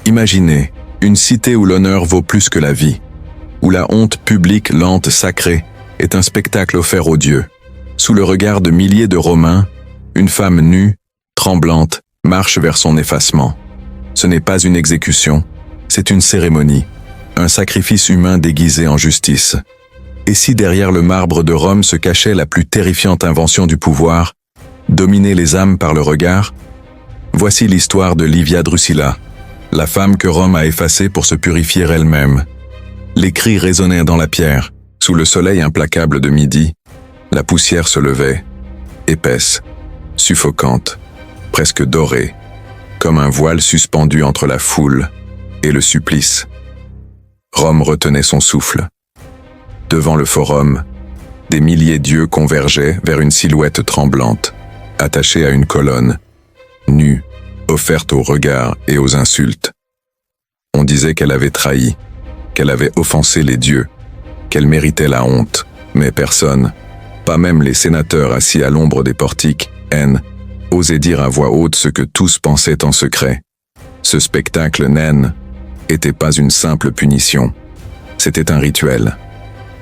Imaginez une cité où l'honneur vaut plus que la vie, où la honte publique, lente, sacrée, est un spectacle offert aux dieux. Sous le regard de milliers de Romains, une femme nue, tremblante, marche vers son effacement. Ce n'est pas une exécution, c'est une cérémonie, un sacrifice humain déguisé en justice. Et si derrière le marbre de Rome se cachait la plus terrifiante invention du pouvoir, dominer les âmes par le regard? Voici l'histoire de Livia Drusilla, la femme que Rome a effacée pour se purifier elle-même. Les cris résonnèrent dans la pierre, sous le soleil implacable de midi, la poussière se levait, épaisse, suffocante, presque dorée, comme un voile suspendu entre la foule et le supplice. Rome retenait son souffle. Devant le forum, des milliers d'yeux convergeaient vers une silhouette tremblante, attachée à une colonne, nue, offerte aux regards et aux insultes. On disait qu'elle avait trahi, qu'elle avait offensé les dieux, qu'elle méritait la honte, mais personne, pas même les sénateurs assis à l'ombre des portiques, osait dire à voix haute ce que tous pensaient en secret. Ce spectacle naine était pas une simple punition, c'était un rituel,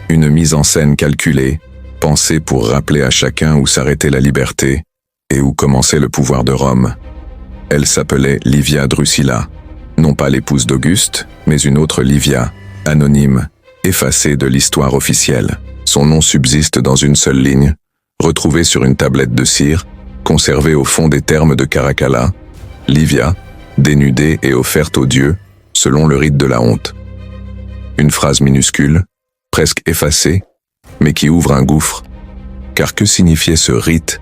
une mise en scène calculée, pensée pour rappeler à chacun où s'arrêtait la liberté et où commençait le pouvoir de Rome. Elle s'appelait Livia Drusilla, non pas l'épouse d'Auguste, mais une autre Livia, anonyme, effacée de l'histoire officielle. Son nom subsiste dans une seule ligne, retrouvée sur une tablette de cire, conservée au fond des thermes de Caracalla, Livia, dénudée et offerte aux dieux, selon le rite de la honte. Une phrase minuscule, presque effacée, mais qui ouvre un gouffre. Car que signifiait ce rite?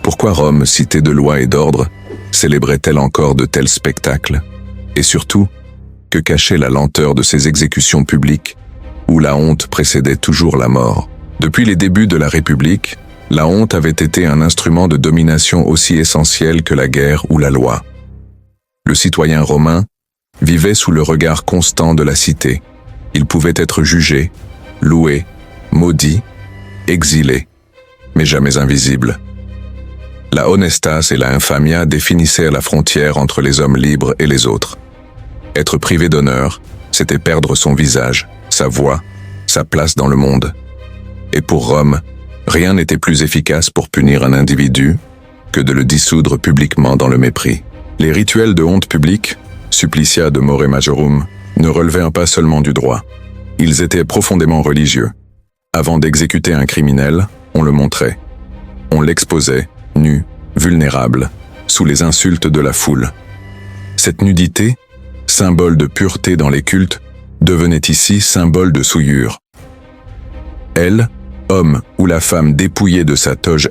Pourquoi Rome, cité de loi et d'ordre, célébrait-elle encore de tels spectacles? Et surtout, que cachait la lenteur de ces exécutions publiques, où la honte précédait toujours la mort? Depuis les débuts de la République, la honte avait été un instrument de domination aussi essentiel que la guerre ou la loi. Le citoyen romain vivait sous le regard constant de la cité. Il pouvait être jugé, loué, maudit, exilé, mais jamais invisible. La honestas et la infamia définissaient la frontière entre les hommes libres et les autres. Être privé d'honneur, c'était perdre son visage, sa voix, sa place dans le monde. Et pour Rome, rien n'était plus efficace pour punir un individu que de le dissoudre publiquement dans le mépris. Les rituels de honte publique, supplicia de more majorum, ne relevaient pas seulement du droit. Ils étaient profondément religieux. Avant d'exécuter un criminel, on le montrait. On l'exposait, nu, vulnérable, sous les insultes de la foule. Cette nudité, symbole de pureté dans les cultes, devenait ici symbole de souillure. Elle, homme ou la femme dépouillée de sa toge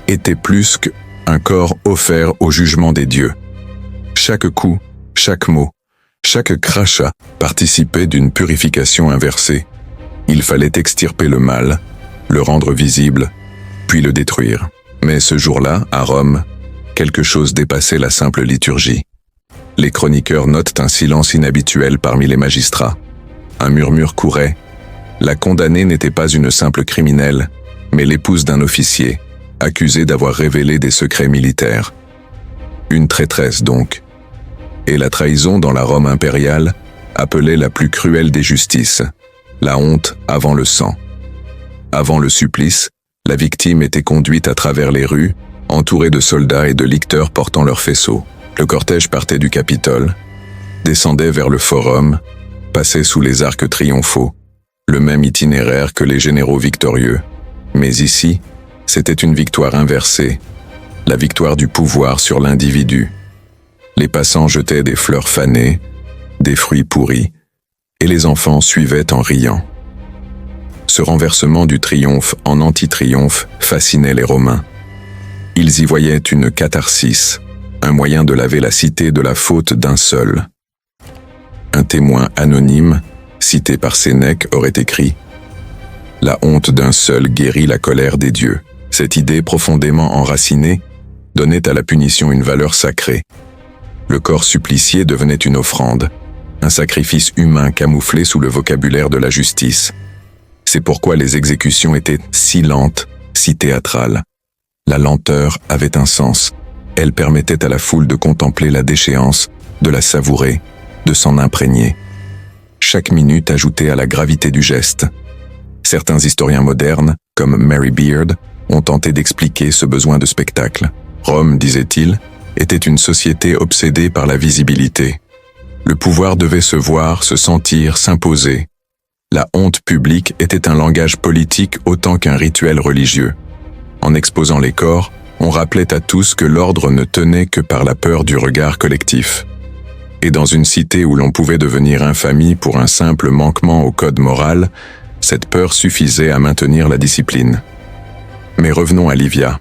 était plus qu'un corps offert au jugement des dieux. Chaque coup, chaque mot, chaque crachat participait d'une purification inversée. Il fallait extirper le mal, le rendre visible, puis le détruire. Mais ce jour-là, à Rome, quelque chose dépassait la simple liturgie. Les chroniqueurs notent un silence inhabituel parmi les magistrats. Un murmure courait. La condamnée n'était pas une simple criminelle, mais l'épouse d'un officier, accusée d'avoir révélé des secrets militaires. Une traîtresse donc. Et la trahison dans la Rome impériale appelait la plus cruelle des justices, la honte avant le sang. Avant le supplice, la victime était conduite à travers les rues, entourée de soldats et de licteurs portant leurs faisceaux. Le cortège partait du Capitole, descendait vers le Forum, passait sous les arcs triomphaux, le même itinéraire que les généraux victorieux. Mais ici, c'était une victoire inversée, la victoire du pouvoir sur l'individu. Les passants jetaient des fleurs fanées, des fruits pourris, et les enfants suivaient en riant. Ce renversement du triomphe en anti-triomphe fascinait les Romains. Ils y voyaient une catharsis, un moyen de laver la cité de la faute d'un seul. Un témoin anonyme, cité par Sénèque, aurait écrit « La honte d'un seul guérit la colère des dieux ». Cette idée profondément enracinée donnait à la punition une valeur sacrée. Le corps supplicié devenait une offrande, un sacrifice humain camouflé sous le vocabulaire de la justice. C'est pourquoi les exécutions étaient si lentes, si théâtrales. La lenteur avait un sens. Elle permettait à la foule de contempler la déchéance de la savourer, de s'en imprégner. Chaque minute ajoutait à la gravité du geste. Certains historiens modernes, comme Mary Beard, ont tenté d'expliquer ce besoin de spectacle. Rome, disait-il, était une société obsédée par la visibilité. Le pouvoir devait se voir, se sentir, s'imposer. La honte publique était un langage politique autant qu'un rituel religieux. En exposant les corps, on rappelait à tous que l'ordre ne tenait que par la peur du regard collectif. Et dans une cité où l'on pouvait devenir infamie pour un simple manquement au code moral, cette peur suffisait à maintenir la discipline. Mais revenons à Livia.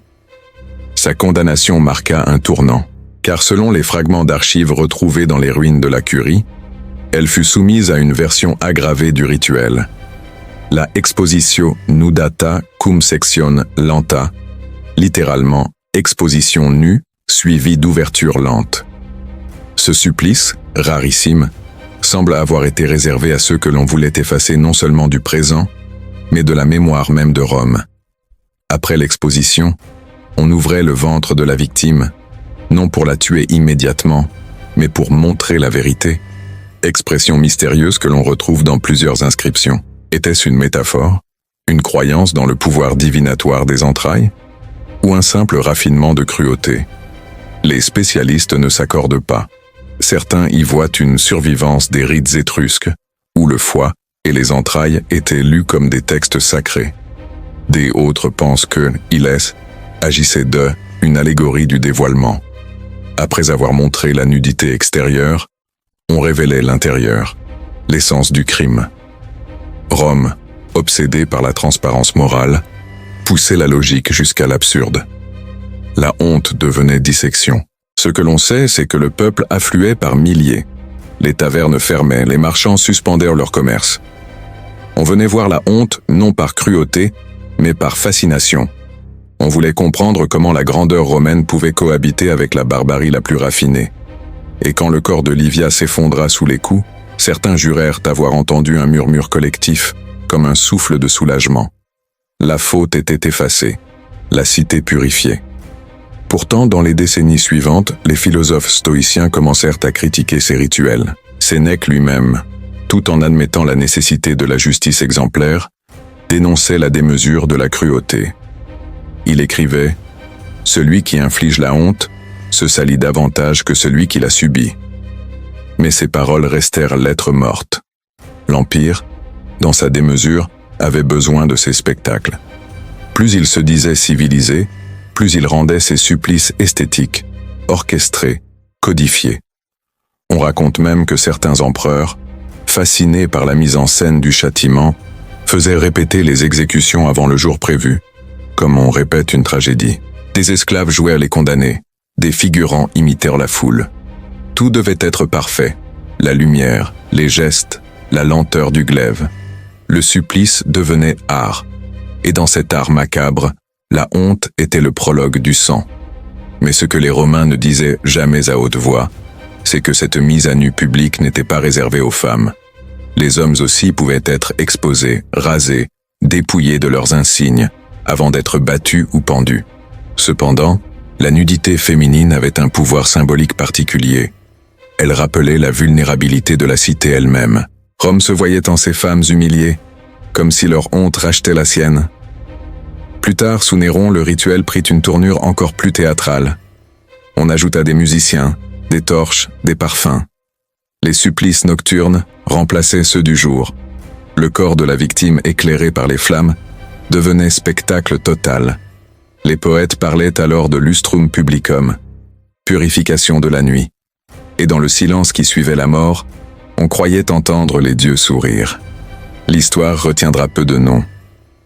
Sa condamnation marqua un tournant, car selon les fragments d'archives retrouvés dans les ruines de la Curie, elle fut soumise à une version aggravée du rituel. La expositio nudata cum section lenta, littéralement exposition nue suivie d'ouverture lente. Ce supplice, rarissime, semble avoir été réservé à ceux que l'on voulait effacer non seulement du présent, mais de la mémoire même de Rome. Après l'exposition, on ouvrait le ventre de la victime, non pour la tuer immédiatement, mais pour montrer la vérité. Expression mystérieuse que l'on retrouve dans plusieurs inscriptions. Était-ce une métaphore, une croyance dans le pouvoir divinatoire des entrailles, ou un simple raffinement de cruauté? Les spécialistes ne s'accordent pas. Certains y voient une survivance des rites étrusques, où le foie et les entrailles étaient lus comme des textes sacrés. Des autres pensent que Ilès agissait une allégorie du dévoilement. Après avoir montré la nudité extérieure, on révélait l'intérieur, l'essence du crime. Rome, obsédée par la transparence morale, poussait la logique jusqu'à l'absurde. La honte devenait dissection. Ce que l'on sait, c'est que le peuple affluait par milliers. Les tavernes fermaient, les marchands suspendèrent leur commerce. On venait voir la honte non par cruauté, mais par fascination. On voulait comprendre comment la grandeur romaine pouvait cohabiter avec la barbarie la plus raffinée. Et quand le corps de Livia s'effondra sous les coups, certains jurèrent avoir entendu un murmure collectif, comme un souffle de soulagement. La faute était effacée, la cité purifiée. Pourtant, dans les décennies suivantes, les philosophes stoïciens commencèrent à critiquer ces rituels. Sénèque lui-même, tout en admettant la nécessité de la justice exemplaire, dénonçait la démesure de la cruauté. Il écrivait « Celui qui inflige la honte se salit davantage que celui qui l'a subie. » Mais ces paroles restèrent lettres mortes. L'Empire, dans sa démesure, avait besoin de ces spectacles. Plus il se disait civilisé, plus il rendait ses supplices esthétiques, orchestrés, codifiés. On raconte même que certains empereurs, fascinés par la mise en scène du châtiment, faisaient répéter les exécutions avant le jour prévu, comme on répète une tragédie. Des esclaves jouèrent les condamnés, des figurants imitèrent la foule. Tout devait être parfait, la lumière, les gestes, la lenteur du glaive. Le supplice devenait art, et dans cet art macabre, la honte était le prologue du sang. Mais ce que les Romains ne disaient jamais à haute voix, c'est que cette mise à nu publique n'était pas réservée aux femmes. Les hommes aussi pouvaient être exposés, rasés, dépouillés de leurs insignes, avant d'être battus ou pendus. Cependant, la nudité féminine avait un pouvoir symbolique particulier. Elle rappelait la vulnérabilité de la cité elle-même. Rome se voyait en ces femmes humiliées, comme si leur honte rachetait la sienne. Plus tard, sous Néron, le rituel prit une tournure encore plus théâtrale. On ajouta des musiciens, des torches, des parfums. Les supplices nocturnes remplaçaient ceux du jour. Le corps de la victime éclairé par les flammes devenait spectacle total. Les poètes parlaient alors de lustrum publicum, purification de la nuit. Et dans le silence qui suivait la mort, on croyait entendre les dieux sourire. L'histoire retiendra peu de noms.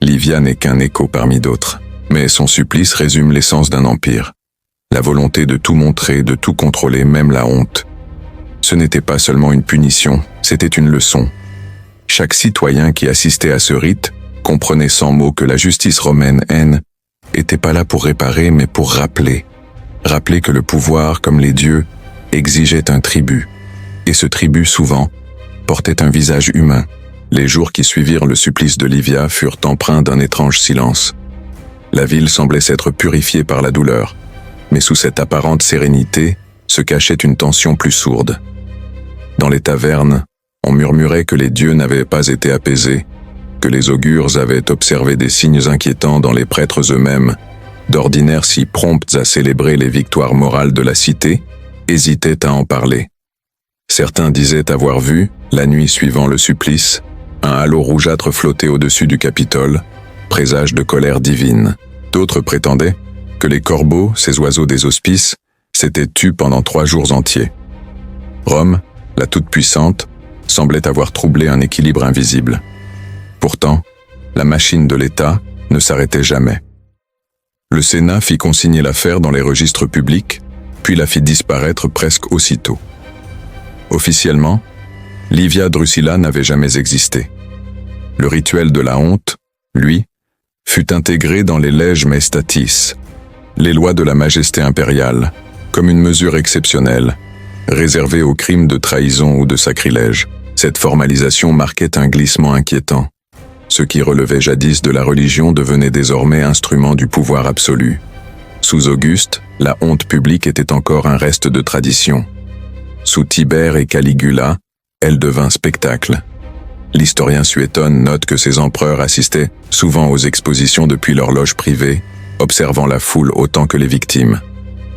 Livia n'est qu'un écho parmi d'autres, mais son supplice résume l'essence d'un empire. La volonté de tout montrer, de tout contrôler, même la honte. Ce n'était pas seulement une punition, c'était une leçon. Chaque citoyen qui assistait à ce rite comprenait sans mots que la justice romaine était pas là pour réparer, mais pour rappeler. Rappeler que le pouvoir, comme les dieux, exigeait un tribut. Et ce tribut, souvent, portait un visage humain. Les jours qui suivirent le supplice de Livia furent empreints d'un étrange silence. La ville semblait s'être purifiée par la douleur, mais sous cette apparente sérénité se cachait une tension plus sourde. Dans les tavernes, on murmurait que les dieux n'avaient pas été apaisés, que les augures avaient observé des signes inquiétants dans les prêtres eux-mêmes, d'ordinaire si prompts à célébrer les victoires morales de la cité, hésitaient à en parler. Certains disaient avoir vu, la nuit suivant le supplice, un halo rougeâtre flotter au-dessus du Capitole, présage de colère divine. D'autres prétendaient que les corbeaux, ces oiseaux des hospices, s'étaient tus pendant 3 jours entiers. Rome, la toute-puissante, semblait avoir troublé un équilibre invisible. Pourtant, la machine de l'État ne s'arrêtait jamais. Le Sénat fit consigner l'affaire dans les registres publics, puis la fit disparaître presque aussitôt. Officiellement, Livia Drusilla n'avait jamais existé. Le rituel de la honte, lui, fut intégré dans les leges maestatis, les lois de la majesté impériale, comme une mesure exceptionnelle, réservée aux crimes de trahison ou de sacrilège. Cette formalisation marquait un glissement inquiétant. Ce qui relevait jadis de la religion devenait désormais instrument du pouvoir absolu. Sous Auguste, la honte publique était encore un reste de tradition. Sous Tibère et Caligula, elle devint spectacle. L'historien Suétone note que ces empereurs assistaient souvent aux expositions depuis leur loge privée, observant la foule autant que les victimes.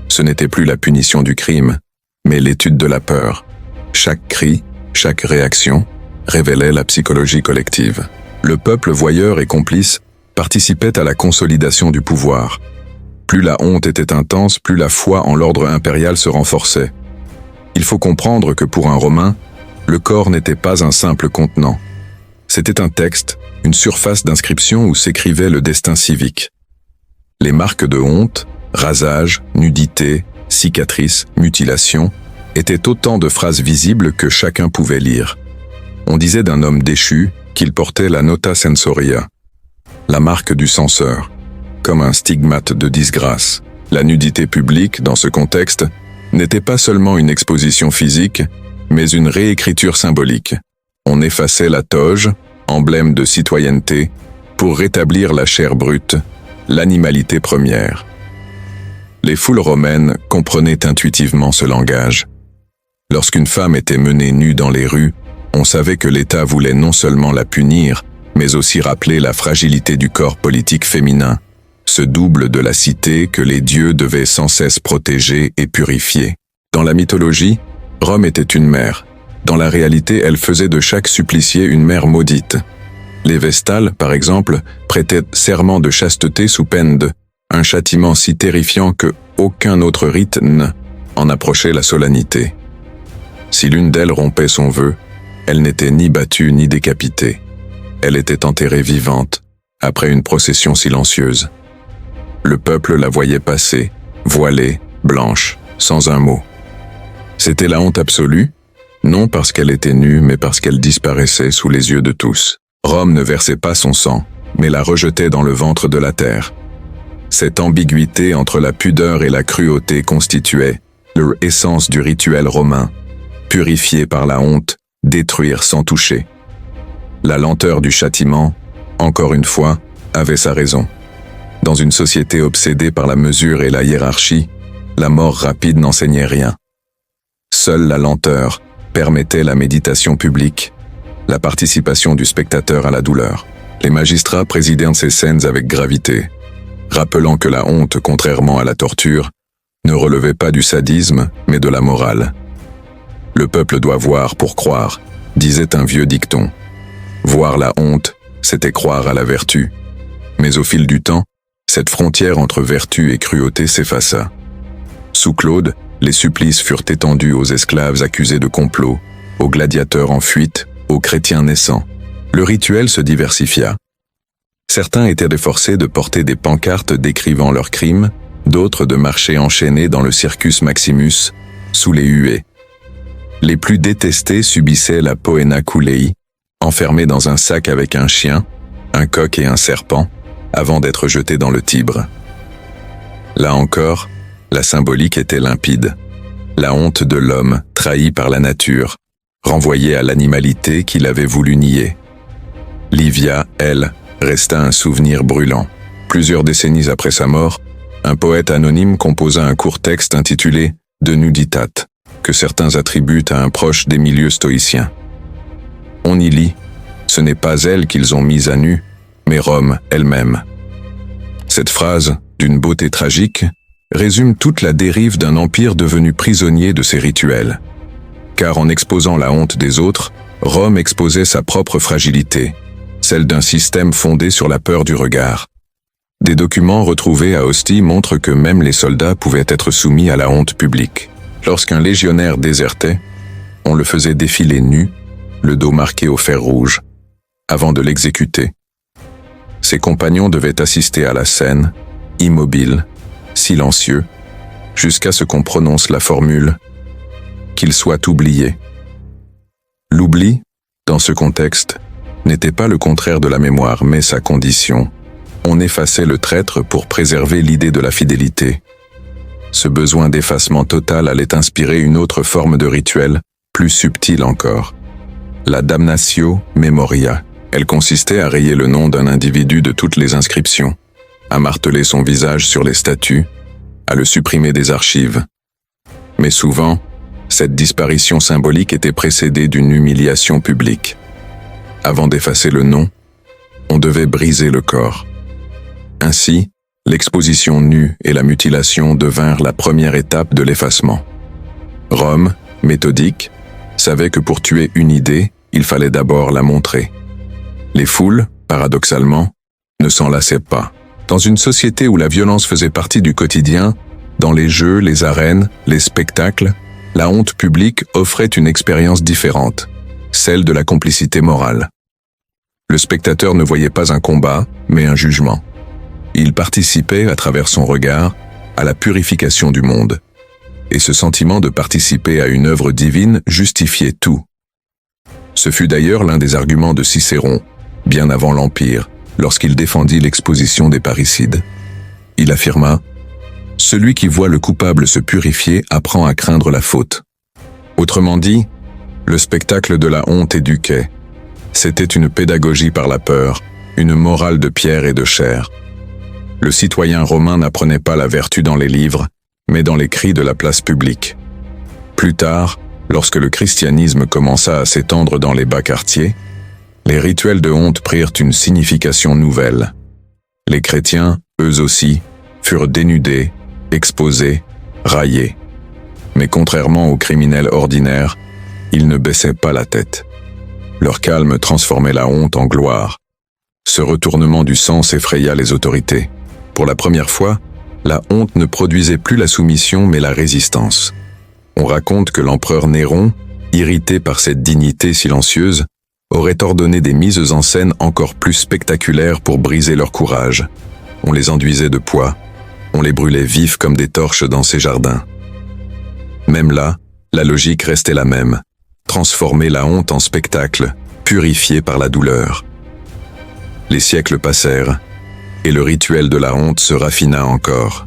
Ce n'était plus la punition du crime, mais l'étude de la peur. Chaque cri, chaque réaction, révélait la psychologie collective. Le peuple voyeur et complice participait à la consolidation du pouvoir. Plus la honte était intense, plus la foi en l'ordre impérial se renforçait. Il faut comprendre que pour un Romain, le corps n'était pas un simple contenant. C'était un texte, une surface d'inscription où s'écrivait le destin civique. Les marques de honte, rasage, nudité, cicatrices, mutilation, étaient autant de phrases visibles que chacun pouvait lire. On disait d'un homme déchu qu'il portait la nota censoria, la marque du censeur, comme un stigmate de disgrâce. La nudité publique, dans ce contexte, n'était pas seulement une exposition physique, mais une réécriture symbolique. On effaçait la toge, emblème de citoyenneté, pour rétablir la chair brute, l'animalité première. Les foules romaines comprenaient intuitivement ce langage. Lorsqu'une femme était menée nue dans les rues, on savait que l'État voulait non seulement la punir, mais aussi rappeler la fragilité du corps politique féminin, ce double de la cité que les dieux devaient sans cesse protéger et purifier. Dans la mythologie, Rome était une mère. Dans la réalité, elle faisait de chaque supplicié une mère maudite. Les Vestales, par exemple, prêtaient serment de chasteté sous peine de un châtiment si terrifiant que aucun autre rite n'en approchait la solennité. Si l'une d'elles rompait son vœu, elle n'était ni battue ni décapitée. Elle était enterrée vivante, après une procession silencieuse. Le peuple la voyait passer, voilée, blanche, sans un mot. C'était la honte absolue, non parce qu'elle était nue, mais parce qu'elle disparaissait sous les yeux de tous. Rome ne versait pas son sang, mais la rejetait dans le ventre de la terre. Cette ambiguïté entre la pudeur et la cruauté constituait l'essence du rituel romain, purifié par la honte, détruire sans toucher. La lenteur du châtiment, encore une fois, avait sa raison. Dans une société obsédée par la mesure et la hiérarchie, la mort rapide n'enseignait rien. Seule la lenteur permettait la méditation publique, la participation du spectateur à la douleur. Les magistrats présidaient ces scènes avec gravité, rappelant que la honte, contrairement à la torture, ne relevait pas du sadisme, mais de la morale. Le peuple doit voir pour croire, disait un vieux dicton. Voir la honte, c'était croire à la vertu. Mais au fil du temps, cette frontière entre vertu et cruauté s'effaça. Sous Claude, les supplices furent étendus aux esclaves accusés de complot, aux gladiateurs en fuite, aux chrétiens naissants. Le rituel se diversifia. Certains étaient forcés de porter des pancartes décrivant leurs crimes, d'autres de marcher enchaînés dans le Circus Maximus, sous les huées. Les plus détestés subissaient la poena culei, enfermés dans un sac avec un chien, un coq et un serpent, avant d'être jetés dans le Tibre. Là encore, la symbolique était limpide. La honte de l'homme, trahi par la nature, renvoyée à l'animalité qu'il avait voulu nier. Livia, elle, resta un souvenir brûlant. Plusieurs décennies après sa mort, un poète anonyme composa un court texte intitulé « de nuditate, que certains attribuent à un proche des milieux stoïciens. On y lit, ce n'est pas elle qu'ils ont mise à nu, mais Rome elle-même. Cette phrase, d'une beauté tragique, résume toute la dérive d'un empire devenu prisonnier de ses rituels. Car en exposant la honte des autres, Rome exposait sa propre fragilité, celle d'un système fondé sur la peur du regard. Des documents retrouvés à Ostie montrent que même les soldats pouvaient être soumis à la honte publique. Lorsqu'un légionnaire désertait, on le faisait défiler nu, le dos marqué au fer rouge, avant de l'exécuter. Ses compagnons devaient assister à la scène, immobiles, silencieux, jusqu'à ce qu'on prononce la formule « qu'il soit oublié ». L'oubli, dans ce contexte, n'était pas le contraire de la mémoire, mais sa condition. On effaçait le traître pour préserver l'idée de la fidélité. Ce besoin d'effacement total allait inspirer une autre forme de rituel, plus subtile encore. La damnatio memoria. Elle consistait à rayer le nom d'un individu de toutes les inscriptions, à marteler son visage sur les statues, à le supprimer des archives. Mais souvent, cette disparition symbolique était précédée d'une humiliation publique. Avant d'effacer le nom, on devait briser le corps. Ainsi, l'exposition nue et la mutilation devinrent la première étape de l'effacement. Rome, méthodique, savait que pour tuer une idée, il fallait d'abord la montrer. Les foules, paradoxalement, ne s'en lassaient pas. Dans une société où la violence faisait partie du quotidien, dans les jeux, les arènes, les spectacles, la honte publique offrait une expérience différente, celle de la complicité morale. Le spectateur ne voyait pas un combat, mais un jugement. Il participait, à travers son regard, à la purification du monde. Et ce sentiment de participer à une œuvre divine justifiait tout. Ce fut d'ailleurs l'un des arguments de Cicéron, bien avant l'Empire, lorsqu'il défendit l'exposition des parricides. Il affirma « Celui qui voit le coupable se purifier apprend à craindre la faute ». Autrement dit, le spectacle de la honte éduquait. C'était une pédagogie par la peur, une morale de pierre et de chair. Le citoyen romain n'apprenait pas la vertu dans les livres, mais dans les cris de la place publique. Plus tard, lorsque le christianisme commença à s'étendre dans les bas quartiers, les rituels de honte prirent une signification nouvelle. Les chrétiens, eux aussi, furent dénudés, exposés, raillés. Mais contrairement aux criminels ordinaires, ils ne baissaient pas la tête. Leur calme transformait la honte en gloire. Ce retournement du sens effraya les autorités. Pour la première fois, la honte ne produisait plus la soumission mais la résistance. On raconte que l'empereur Néron, irrité par cette dignité silencieuse, aurait ordonné des mises en scène encore plus spectaculaires pour briser leur courage. On les enduisait de poix, on les brûlait vifs comme des torches dans ses jardins. Même là, la logique restait la même, transformer la honte en spectacle, purifié par la douleur. Les siècles passèrent, et le rituel de la honte se raffina encore.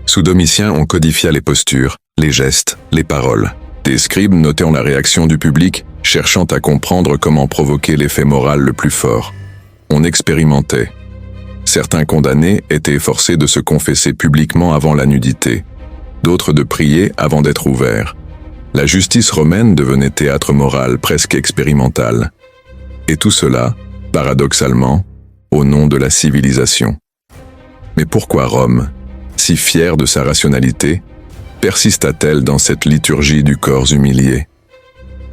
Sous Domitien, on codifia les postures, les gestes, les paroles. Des scribes notaient la réaction du public, cherchant à comprendre comment provoquer l'effet moral le plus fort. On expérimentait. Certains condamnés étaient forcés de se confesser publiquement avant la nudité, d'autres de prier avant d'être ouverts. La justice romaine devenait théâtre moral presque expérimental. Et tout cela, paradoxalement, au nom de la civilisation. Mais pourquoi Rome, si fière de sa rationalité, persista-t-elle dans cette liturgie du corps humilié?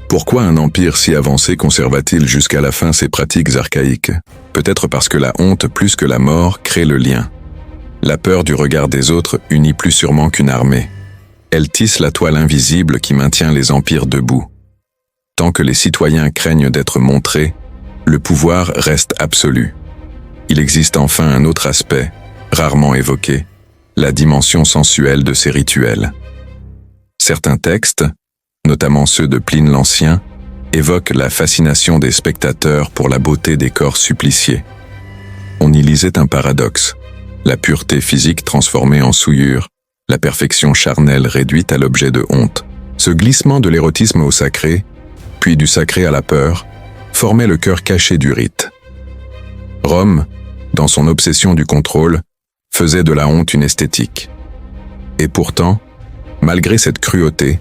Pourquoi un empire si avancé conserva-t-il jusqu'à la fin ses pratiques archaïques? Peut-être parce que la honte plus que la mort crée le lien. La peur du regard des autres unit plus sûrement qu'une armée. Elle tisse la toile invisible qui maintient les empires debout. Tant que les citoyens craignent d'être montrés, le pouvoir reste absolu. Il existe enfin un autre aspect, rarement évoqué, la dimension sensuelle de ces rituels. Certains textes, notamment ceux de Pline l'Ancien, évoquent la fascination des spectateurs pour la beauté des corps suppliciés. On y lisait un paradoxe, la pureté physique transformée en souillure, la perfection charnelle réduite à l'objet de honte. Ce glissement de l'érotisme au sacré, puis du sacré à la peur, formait le cœur caché du rite. Rome, dans son obsession du contrôle, faisait de la honte une esthétique. Et pourtant, Malgré cette cruauté,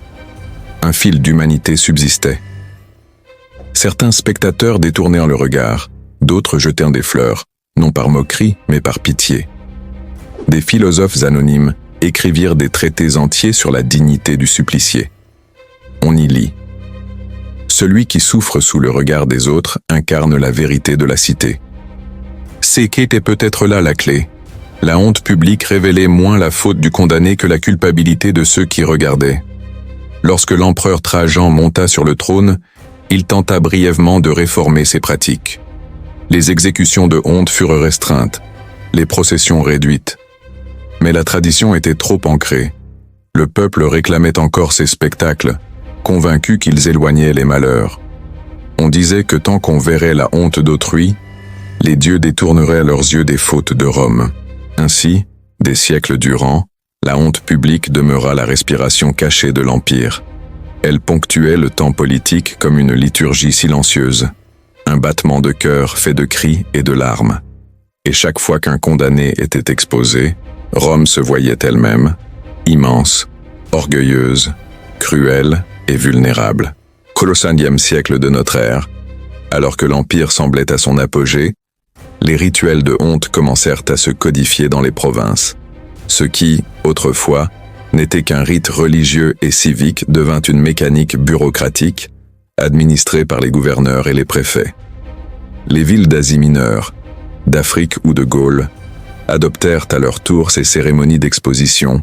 un fil d'humanité subsistait. Certains spectateurs détournèrent le regard, d'autres jetèrent des fleurs, non par moquerie, mais par pitié. Des philosophes anonymes écrivirent des traités entiers sur la dignité du supplicié. On y lit: celui qui souffre sous le regard des autres incarne la vérité de la cité. C'est qu'était peut-être là la clé. La honte publique révélait moins la faute du condamné que la culpabilité de ceux qui regardaient. Lorsque l'empereur Trajan monta sur le trône, il tenta brièvement de réformer ses pratiques. Les exécutions de honte furent restreintes, les processions réduites. Mais la tradition était trop ancrée. Le peuple réclamait encore ces spectacles, convaincu qu'ils éloignaient les malheurs. On disait que tant qu'on verrait la honte d'autrui, les dieux détourneraient leurs yeux des fautes de Rome. Ainsi, des siècles durant, la honte publique demeura la respiration cachée de l'Empire. Elle ponctuait le temps politique comme une liturgie silencieuse, un battement de cœur fait de cris et de larmes. Et chaque fois qu'un condamné était exposé, Rome se voyait elle-même, immense, orgueilleuse, cruelle et vulnérable. Au Ve siècle de notre ère, alors que l'Empire semblait à son apogée, les rituels de honte commencèrent à se codifier dans les provinces. Ce qui, autrefois, n'était qu'un rite religieux et civique devint une mécanique bureaucratique, administrée par les gouverneurs et les préfets. Les villes d'Asie mineure, d'Afrique ou de Gaule, adoptèrent à leur tour ces cérémonies d'exposition,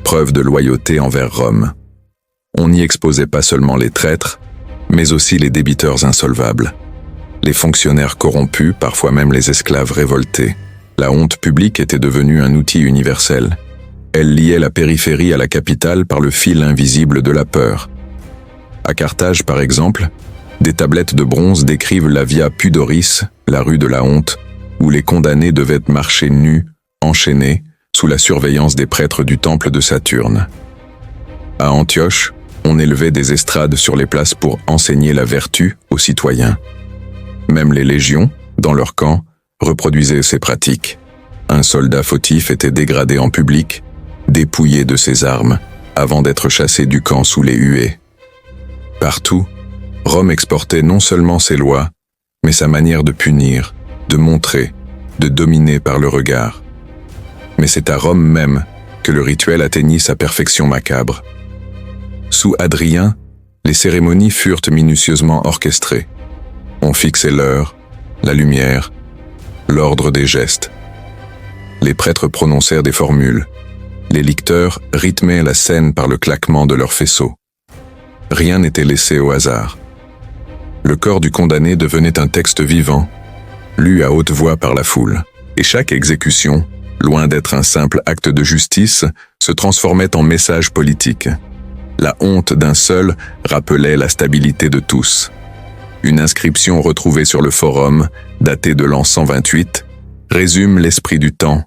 preuve de loyauté envers Rome. On n'y exposait pas seulement les traîtres, mais aussi les débiteurs insolvables, les fonctionnaires corrompus, parfois même les esclaves révoltés. La honte publique était devenue un outil universel. Elle liait la périphérie à la capitale par le fil invisible de la peur. À Carthage, par exemple, des tablettes de bronze décrivent la Via Pudoris, la rue de la honte, où les condamnés devaient marcher nus, enchaînés, sous la surveillance des prêtres du temple de Saturne. À Antioche, on élevait des estrades sur les places pour enseigner la vertu aux citoyens. Même les légions, dans leur camp, reproduisaient ces pratiques. Un soldat fautif était dégradé en public, dépouillé de ses armes, avant d'être chassé du camp sous les huées. Partout, Rome exportait non seulement ses lois, mais sa manière de punir, de montrer, de dominer par le regard. Mais c'est à Rome même que le rituel atteignit sa perfection macabre. Sous Hadrien, les cérémonies furent minutieusement orchestrées. On fixait l'heure, la lumière, l'ordre des gestes. Les prêtres prononcèrent des formules. Les licteurs rythmaient la scène par le claquement de leurs faisceaux. Rien n'était laissé au hasard. Le corps du condamné devenait un texte vivant, lu à haute voix par la foule. Et chaque exécution, loin d'être un simple acte de justice, se transformait en message politique. La honte d'un seul rappelait la stabilité de tous. Une inscription retrouvée sur le forum, datée de l'an 128, résume l'esprit du temps,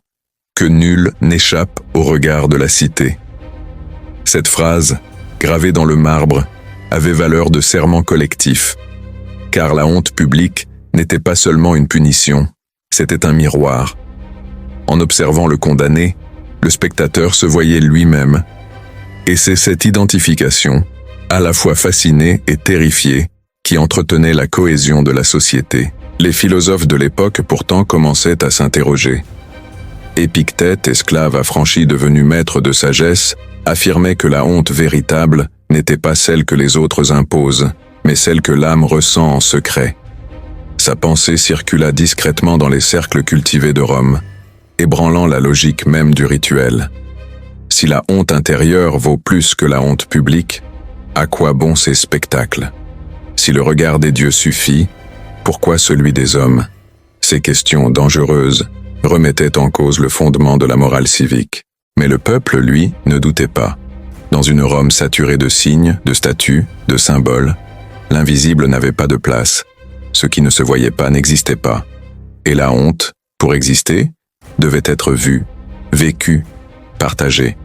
que nul n'échappe au regard de la cité. Cette phrase, gravée dans le marbre, avait valeur de serment collectif, car la honte publique n'était pas seulement une punition, c'était un miroir. En observant le condamné, le spectateur se voyait lui-même, et c'est cette identification, à la fois fascinée et terrifiée, qui entretenait la cohésion de la société. Les philosophes de l'époque pourtant commençaient à s'interroger. Épictète, esclave affranchi devenu maître de sagesse, affirmait que la honte véritable n'était pas celle que les autres imposent, mais celle que l'âme ressent en secret. Sa pensée circula discrètement dans les cercles cultivés de Rome, ébranlant la logique même du rituel. Si la honte intérieure vaut plus que la honte publique, à quoi bon ces spectacles? Si le regard des dieux suffit, pourquoi celui des hommes? Ces questions dangereuses remettaient en cause le fondement de la morale civique. Mais le peuple, lui, ne doutait pas. Dans une Rome saturée de signes, de statues, de symboles, l'invisible n'avait pas de place. Ce qui ne se voyait pas n'existait pas. Et la honte, pour exister, devait être vue, vécue, partagée.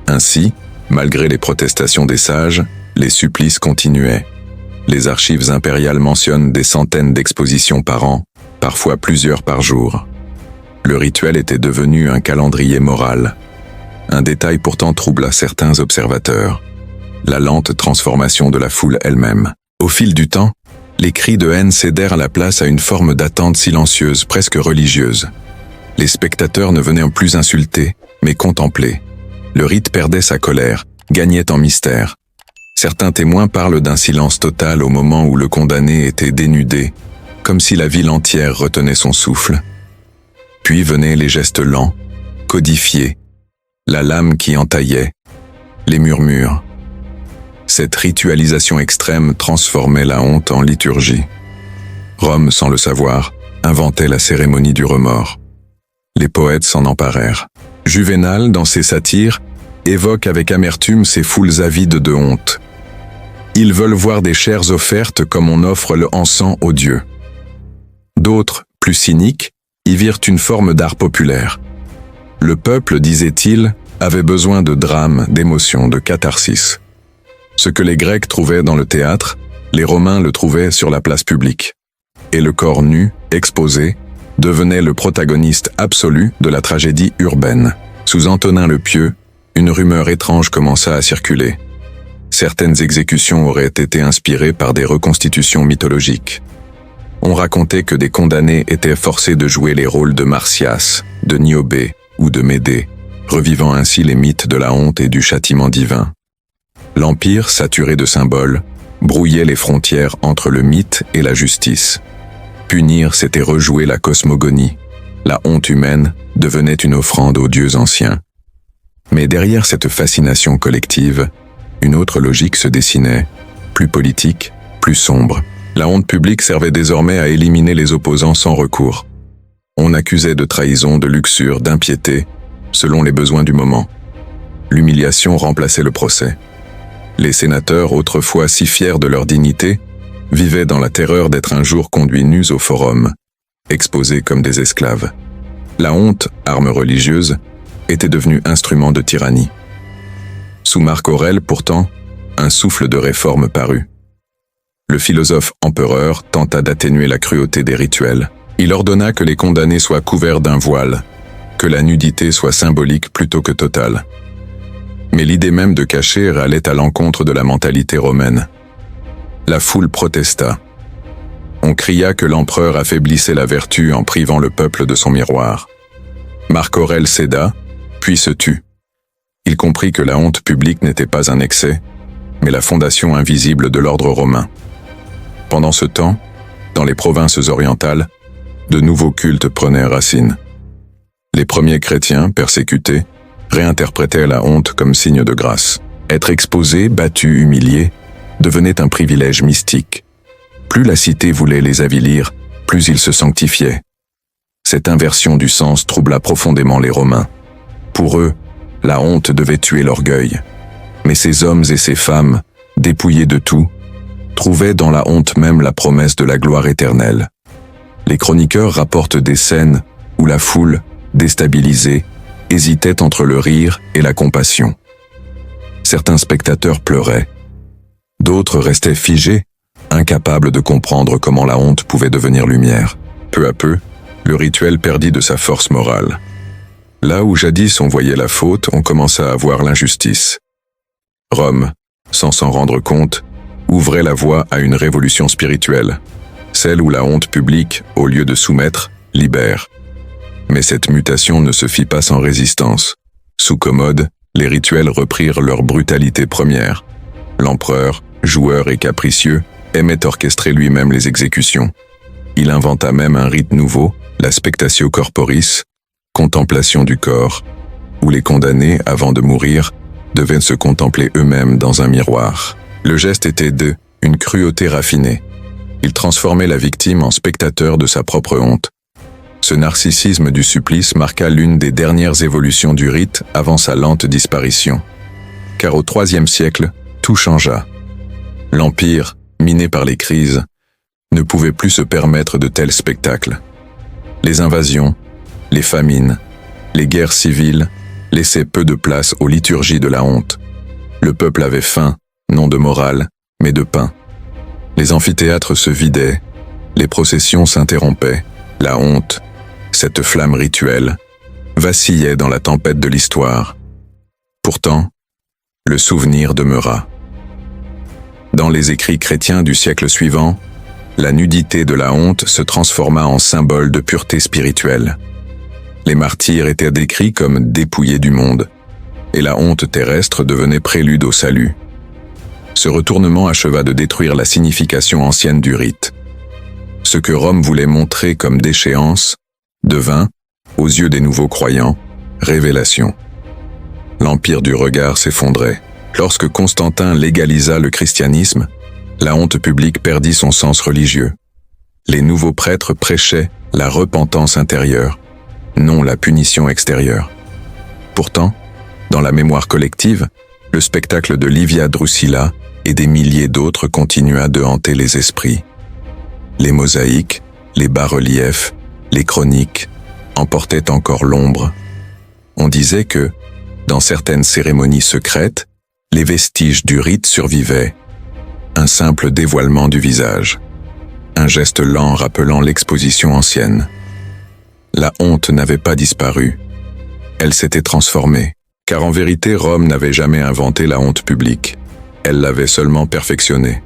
Ainsi, malgré les protestations des sages, les supplices continuaient. Les archives impériales mentionnent des centaines d'expositions par an, parfois plusieurs par jour. Le rituel était devenu un calendrier moral. Un détail pourtant troubla certains observateurs. La lente transformation de la foule elle-même. Au fil du temps, les cris de haine cédèrent la place à une forme d'attente silencieuse, presque religieuse. Les spectateurs ne venaient plus insulter, mais contempler. Le rite perdait sa colère, gagnait en mystère. Certains témoins parlent d'un silence total au moment où le condamné était dénudé, comme si la ville entière retenait son souffle. Puis venaient les gestes lents, codifiés, la lame qui entaillait, les murmures. Cette ritualisation extrême transformait la honte en liturgie. Rome, sans le savoir, inventait la cérémonie du remords. Les poètes s'en emparèrent. Juvénal, dans ses satires, évoque avec amertume ces foules avides de honte. Ils veulent voir des chairs offertes comme on offre le encens aux dieux. D'autres, plus cyniques, y virent une forme d'art populaire. Le peuple, disait-il, avait besoin de drame, d'émotion, de catharsis. Ce que les Grecs trouvaient dans le théâtre, les Romains le trouvaient sur la place publique. Et le corps nu, exposé, devenait le protagoniste absolu de la tragédie urbaine. Sous Antonin le Pieux, une rumeur étrange commença à circuler. Certaines exécutions auraient été inspirées par des reconstitutions mythologiques. On racontait que des condamnés étaient forcés de jouer les rôles de Marsyas, de Niobé ou de Médée, revivant ainsi les mythes de la honte et du châtiment divin. L'Empire, saturé de symboles, brouillait les frontières entre le mythe et la justice. Punir, c'était rejouer la cosmogonie. La honte humaine devenait une offrande aux dieux anciens. Mais derrière cette fascination collective, une autre logique se dessinait, plus politique, plus sombre. La honte publique servait désormais à éliminer les opposants sans recours. On accusait de trahison, de luxure, d'impiété, selon les besoins du moment. L'humiliation remplaçait le procès. Les sénateurs, autrefois si fiers de leur dignité, vivaient dans la terreur d'être un jour conduits nus au forum, exposés comme des esclaves. La honte, arme religieuse, était devenue instrument de tyrannie. Sous Marc Aurèle, pourtant, un souffle de réforme parut. Le philosophe empereur tenta d'atténuer la cruauté des rituels. Il ordonna que les condamnés soient couverts d'un voile, que la nudité soit symbolique plutôt que totale. Mais l'idée même de cacher allait à l'encontre de la mentalité romaine. La foule protesta. On cria que l'empereur affaiblissait la vertu en privant le peuple de son miroir. Marc Aurèle céda, puis se tut. Il comprit que la honte publique n'était pas un excès, mais la fondation invisible de l'ordre romain. Pendant ce temps, dans les provinces orientales, de nouveaux cultes prenaient racine. Les premiers chrétiens, persécutés, réinterprétaient la honte comme signe de grâce. Être exposé, battu, humilié, devenait un privilège mystique. Plus la cité voulait les avilir, plus ils se sanctifiaient. Cette inversion du sens troubla profondément les Romains. Pour eux, la honte devait tuer l'orgueil. Mais ces hommes et ces femmes, dépouillés de tout, trouvaient dans la honte même la promesse de la gloire éternelle. Les chroniqueurs rapportent des scènes où la foule, déstabilisée, hésitait entre le rire et la compassion. Certains spectateurs pleuraient. D'autres restaient figés, incapables de comprendre comment la honte pouvait devenir lumière. Peu à peu, le rituel perdit de sa force morale. Là où jadis on voyait la faute, on commença à voir l'injustice. Rome, sans s'en rendre compte, ouvrait la voie à une révolution spirituelle, celle où la honte publique, au lieu de soumettre, libère. Mais cette mutation ne se fit pas sans résistance. Sous commode, les rituels reprirent leur brutalité première. L'empereur, joueur et capricieux, aimait orchestrer lui-même les exécutions. Il inventa même un rite nouveau, la spectatio corporis, contemplation du corps, où les condamnés, avant de mourir, devaient se contempler eux-mêmes dans un miroir. Le geste était une cruauté raffinée. Il transformait la victime en spectateur de sa propre honte. Ce narcissisme du supplice marqua l'une des dernières évolutions du rite avant sa lente disparition. Car au IIIe siècle, tout changea. L'Empire, miné par les crises, ne pouvait plus se permettre de tels spectacles. Les invasions, les famines, les guerres civiles laissaient peu de place aux liturgies de la honte. Le peuple avait faim, non de morale, mais de pain. Les amphithéâtres se vidaient, les processions s'interrompaient, la honte, cette flamme rituelle, vacillait dans la tempête de l'histoire. Pourtant, le souvenir demeura. Dans les écrits chrétiens du siècle suivant, la nudité de la honte se transforma en symbole de pureté spirituelle. Les martyrs étaient décrits comme dépouillés du monde, et la honte terrestre devenait prélude au salut. Ce retournement acheva de détruire la signification ancienne du rite. Ce que Rome voulait montrer comme déchéance devint, aux yeux des nouveaux croyants, révélation. L'empire du regard s'effondrait. Lorsque Constantin légalisa le christianisme, la honte publique perdit son sens religieux. Les nouveaux prêtres prêchaient la repentance intérieure, non la punition extérieure. Pourtant, dans la mémoire collective, le spectacle de Livia Drusilla et des milliers d'autres continua de hanter les esprits. Les mosaïques, les bas-reliefs, les chroniques emportaient encore l'ombre. On disait que, dans certaines cérémonies secrètes, les vestiges du rite survivaient. Un simple dévoilement du visage, un geste lent rappelant l'exposition ancienne. La honte n'avait pas disparu. Elle s'était transformée, car en vérité Rome n'avait jamais inventé la honte publique. Elle l'avait seulement perfectionnée.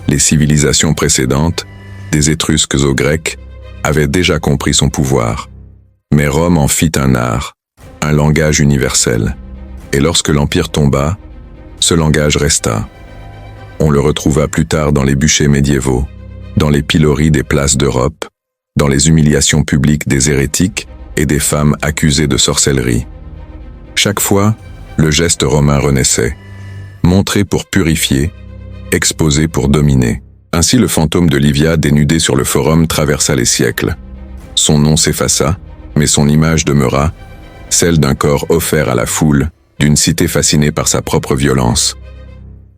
Les civilisations précédentes, des Étrusques aux Grecs, avaient déjà compris son pouvoir. Mais Rome en fit un art, un langage universel. Et lorsque l'Empire tomba, ce langage resta. On le retrouva plus tard dans les bûchers médiévaux, dans les piloris des places d'Europe, dans les humiliations publiques des hérétiques et des femmes accusées de sorcellerie. Chaque fois, le geste romain renaissait, montré pour purifier, exposé pour dominer. Ainsi le fantôme de Livia dénudé sur le forum traversa les siècles. Son nom s'effaça, mais son image demeura, celle d'un corps offert à la foule, d'une cité fascinée par sa propre violence.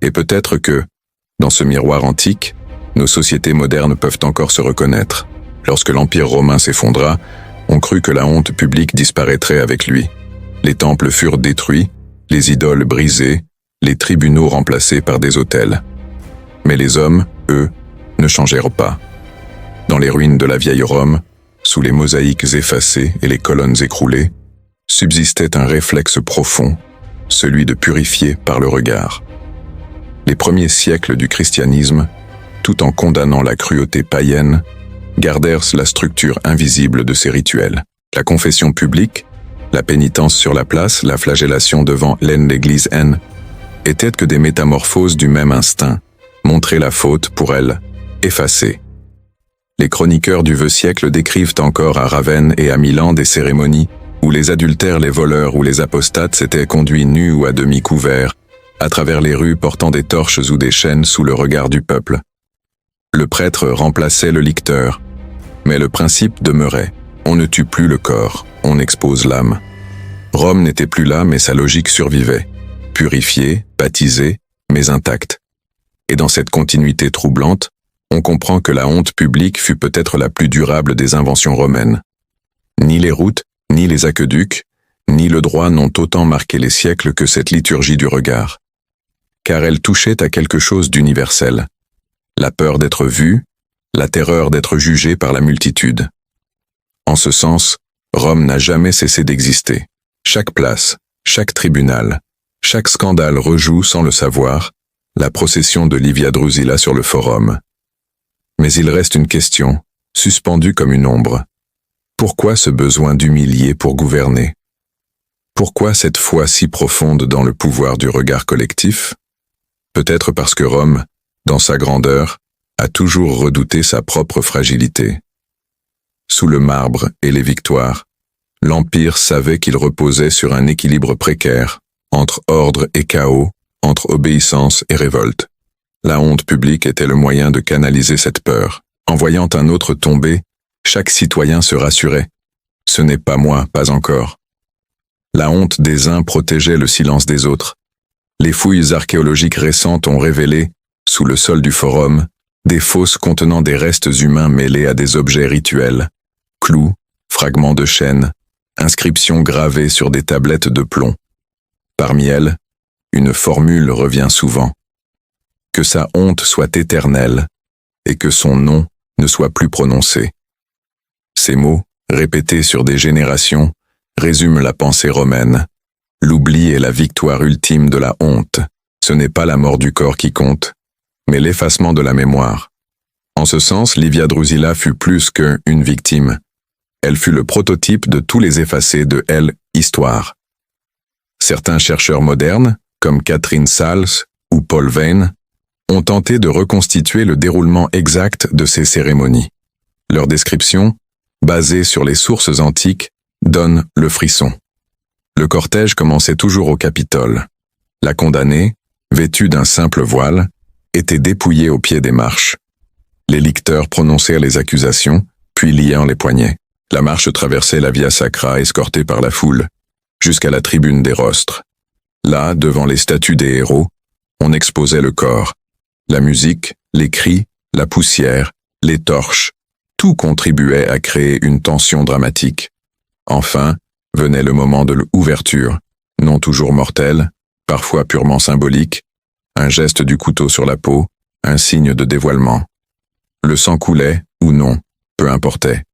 Et peut-être que, dans ce miroir antique, nos sociétés modernes peuvent encore se reconnaître. Lorsque l'Empire romain s'effondra, on crut que la honte publique disparaîtrait avec lui. Les temples furent détruits, les idoles brisées, les tribunaux remplacés par des autels. Mais les hommes, eux, ne changèrent pas. Dans les ruines de la vieille Rome, sous les mosaïques effacées et les colonnes écroulées, subsistait un réflexe profond, celui de purifier par le regard. Les premiers siècles du christianisme, tout en condamnant la cruauté païenne, gardèrent la structure invisible de ces rituels. La confession publique, la pénitence sur la place, la flagellation devant l'église étaient que des métamorphoses du même instinct, montrer la faute pour elle, effacée. Les chroniqueurs du vieux siècle décrivent encore à Ravenne et à Milan des cérémonies où les adultères, les voleurs ou les apostates s'étaient conduits nus ou à demi couverts, à travers les rues portant des torches ou des chaînes sous le regard du peuple. Le prêtre remplaçait le licteur, mais le principe demeurait. On ne tue plus le corps, on expose l'âme. Rome n'était plus là, mais sa logique survivait, purifiée, baptisée, mais intacte. Et dans cette continuité troublante, on comprend que la honte publique fut peut-être la plus durable des inventions romaines. Ni les routes, ni les aqueducs, ni le droit n'ont autant marqué les siècles que cette liturgie du regard. Car elle touchait à quelque chose d'universel. La peur d'être vu, la terreur d'être jugé par la multitude. En ce sens, Rome n'a jamais cessé d'exister. Chaque place, chaque tribunal, chaque scandale rejoue sans le savoir la procession de Livia Drusilla sur le forum. Mais il reste une question, suspendue comme une ombre. Pourquoi ce besoin d'humilier pour gouverner? Pourquoi cette foi si profonde dans le pouvoir du regard collectif? Peut-être parce que Rome, dans sa grandeur, a toujours redouté sa propre fragilité. Sous le marbre et les victoires, l'Empire savait qu'il reposait sur un équilibre précaire, entre ordre et chaos, entre obéissance et révolte. La honte publique était le moyen de canaliser cette peur. En voyant un autre tomber, chaque citoyen se rassurait. Ce n'est pas moi, pas encore. La honte des uns protégeait le silence des autres. Les fouilles archéologiques récentes ont révélé, sous le sol du forum, des fosses contenant des restes humains mêlés à des objets rituels, clous, fragments de chaînes, inscriptions gravées sur des tablettes de plomb. Parmi elles, une formule revient souvent. Que sa honte soit éternelle et que son nom ne soit plus prononcé. Ces mots, répétés sur des générations, résument la pensée romaine. L'oubli est la victoire ultime de la honte. Ce n'est pas la mort du corps qui compte, mais l'effacement de la mémoire. En ce sens, Livia Drusilla fut plus qu'une victime. Elle fut le prototype de tous les effacés de l'histoire. Certains chercheurs modernes, comme Catherine Sals ou Paul Veyne, ont tenté de reconstituer le déroulement exact de ces cérémonies. Leur description, basée sur les sources antiques, donne le frisson. Le cortège commençait toujours au Capitole. La condamnée, vêtue d'un simple voile, était dépouillée au pied des marches. Les licteurs prononcèrent les accusations, puis lièrent les poignets. La marche traversait la Via Sacra escortée par la foule, jusqu'à la tribune des rostres. Là, devant les statues des héros, on exposait le corps. La musique, les cris, la poussière, les torches, tout contribuait à créer une tension dramatique. Enfin, venait le moment de l'ouverture, non toujours mortelle, parfois purement symbolique, un geste du couteau sur la peau, un signe de dévoilement. Le sang coulait, ou non, peu importait.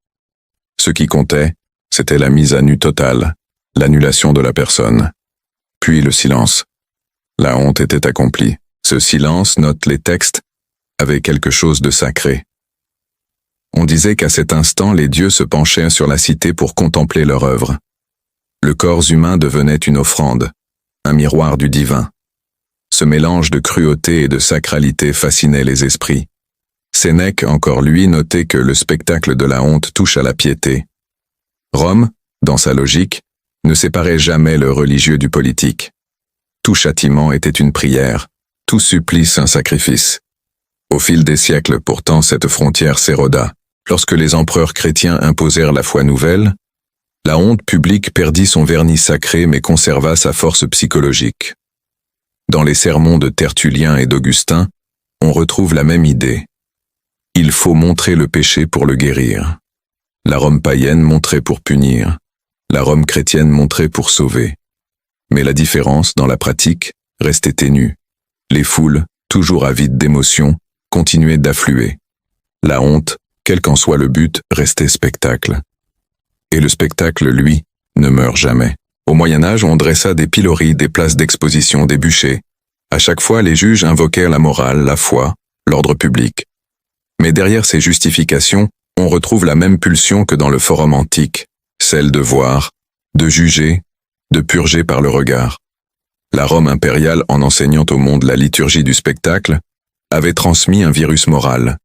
Ce qui comptait, c'était la mise à nu totale, l'annulation de la personne. Puis le silence. La honte était accomplie. Ce silence, notent les textes, avait quelque chose de sacré. On disait qu'à cet instant, les dieux se penchaient sur la cité pour contempler leur œuvre. Le corps humain devenait une offrande, un miroir du divin. Ce mélange de cruauté et de sacralité fascinait les esprits. Sénèque, encore lui, notait que le spectacle de la honte touche à la piété. Rome, dans sa logique, ne séparait jamais le religieux du politique. Tout châtiment était une prière, tout supplice un sacrifice. Au fil des siècles, pourtant, cette frontière s'éroda. Lorsque les empereurs chrétiens imposèrent la foi nouvelle, la honte publique perdit son vernis sacré mais conserva sa force psychologique. Dans les sermons de Tertullien et d'Augustin, on retrouve la même idée. Il faut montrer le péché pour le guérir. La Rome païenne montrait pour punir. La Rome chrétienne montrait pour sauver. Mais la différence, dans la pratique, restait ténue. Les foules, toujours avides d'émotion, continuaient d'affluer. La honte, quel qu'en soit le but, restait spectacle. Et le spectacle, lui, ne meurt jamais. Au Moyen-Âge, on dressa des piloris, des places d'exposition, des bûchers. À chaque fois, les juges invoquèrent la morale, la foi, l'ordre public. Mais derrière ces justifications, on retrouve la même pulsion que dans le forum antique, celle de voir, de juger, de purger par le regard. La Rome impériale, en enseignant au monde la liturgie du spectacle, avait transmis un virus moral.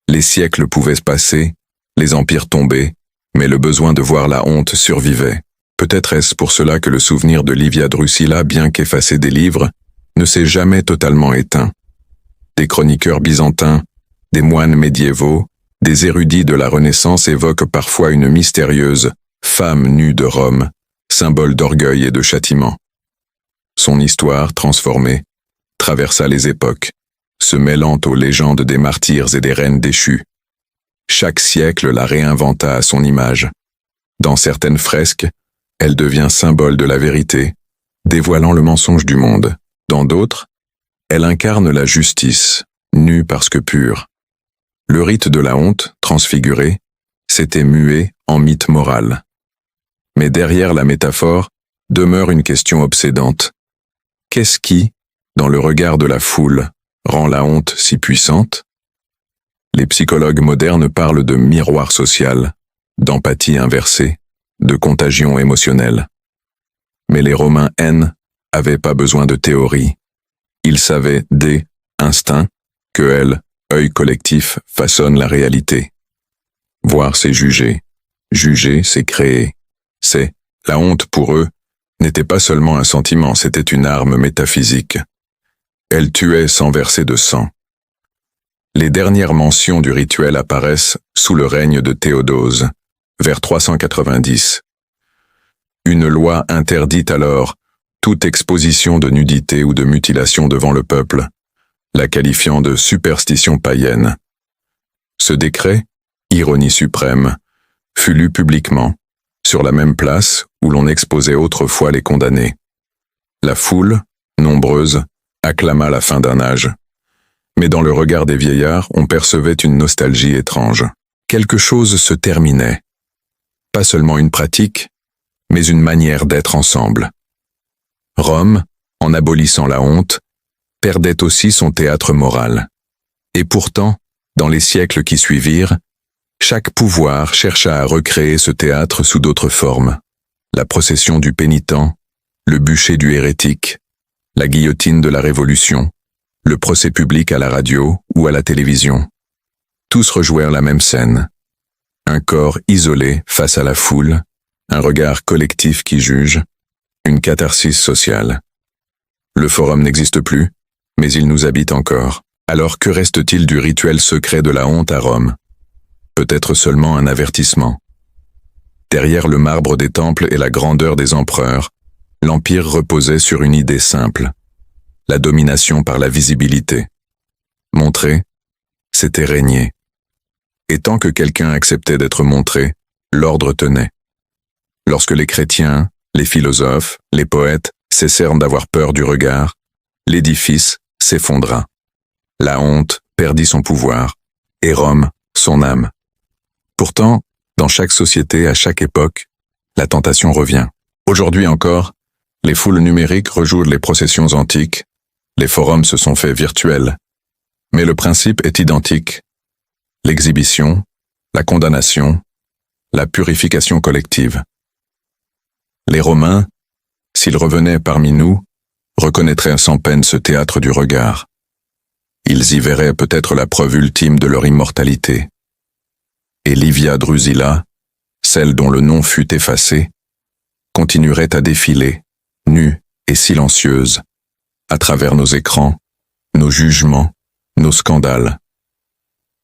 Les siècles pouvaient se passer, les empires tomber, mais le besoin de voir la honte survivait. Peut-être est-ce pour cela que le souvenir de Livia Drusilla, bien qu'effacé des livres, ne s'est jamais totalement éteint. Des chroniqueurs byzantins, des moines médiévaux, des érudits de la Renaissance évoquent parfois une mystérieuse femme nue de Rome, symbole d'orgueil et de châtiment. Son histoire, transformée, traversa les époques, se mêlant aux légendes des martyrs et des reines déchues. Chaque siècle la réinventa à son image. Dans certaines fresques, elle devient symbole de la vérité, dévoilant le mensonge du monde. Dans d'autres, elle incarne la justice, nue parce que pure. Le rite de la honte, transfiguré, s'était mué en mythe moral. Mais derrière la métaphore demeure une question obsédante. Qu'est-ce qui, dans le regard de la foule, rend la honte si puissante? Les psychologues modernes parlent de miroir social, d'empathie inversée, de contagion émotionnelle. Mais les Romains avaient pas besoin de théorie. Ils savaient dès instinct que œil collectif, façonne la réalité. Voir, c'est juger. Juger, c'est créer. La honte pour eux n'était pas seulement un sentiment, c'était une arme métaphysique. Elle tuait sans verser de sang. Les dernières mentions du rituel apparaissent sous le règne de Théodose, vers 390. Une loi interdit alors toute exposition de nudité ou de mutilation devant le peuple, la qualifiant de superstition païenne. Ce décret, ironie suprême, fut lu publiquement, sur la même place où l'on exposait autrefois les condamnés. La foule, nombreuse, acclama la fin d'un âge. Mais dans le regard des vieillards, on percevait une nostalgie étrange. Quelque chose se terminait. Pas seulement une pratique, mais une manière d'être ensemble. Rome, en abolissant la honte, perdait aussi son théâtre moral. Et pourtant, dans les siècles qui suivirent, chaque pouvoir chercha à recréer ce théâtre sous d'autres formes. La procession du pénitent, le bûcher du hérétique, la guillotine de la Révolution, le procès public à la radio ou à la télévision. Tous rejouèrent la même scène. Un corps isolé face à la foule, un regard collectif qui juge, une catharsis sociale. Le forum n'existe plus, mais il nous habite encore. Alors que reste-t-il du rituel secret de la honte à Rome? Peut-être seulement un avertissement. Derrière le marbre des temples et la grandeur des empereurs, l'Empire reposait sur une idée simple, la domination par la visibilité. Montrer, c'était régner. Et tant que quelqu'un acceptait d'être montré, l'ordre tenait. Lorsque les chrétiens, les philosophes, les poètes cessèrent d'avoir peur du regard, l'édifice s'effondra. La honte perdit son pouvoir, et Rome, son âme. Pourtant, dans chaque société, à chaque époque, la tentation revient. Aujourd'hui encore, les foules numériques rejouent les processions antiques, les forums se sont faits virtuels. Mais le principe est identique. L'exhibition, la condamnation, la purification collective. Les Romains, s'ils revenaient parmi nous, reconnaîtraient sans peine ce théâtre du regard. Ils y verraient peut-être la preuve ultime de leur immortalité. Et Livia Drusilla, celle dont le nom fut effacé, continuerait à défiler, nue et silencieuse, à travers nos écrans, nos jugements, nos scandales.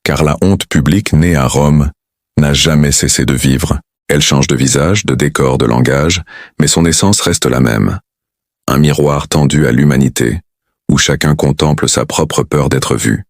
Car la honte publique née à Rome n'a jamais cessé de vivre. Elle change de visage, de décor, de langage, mais son essence reste la même. Un miroir tendu à l'humanité, où chacun contemple sa propre peur d'être vu.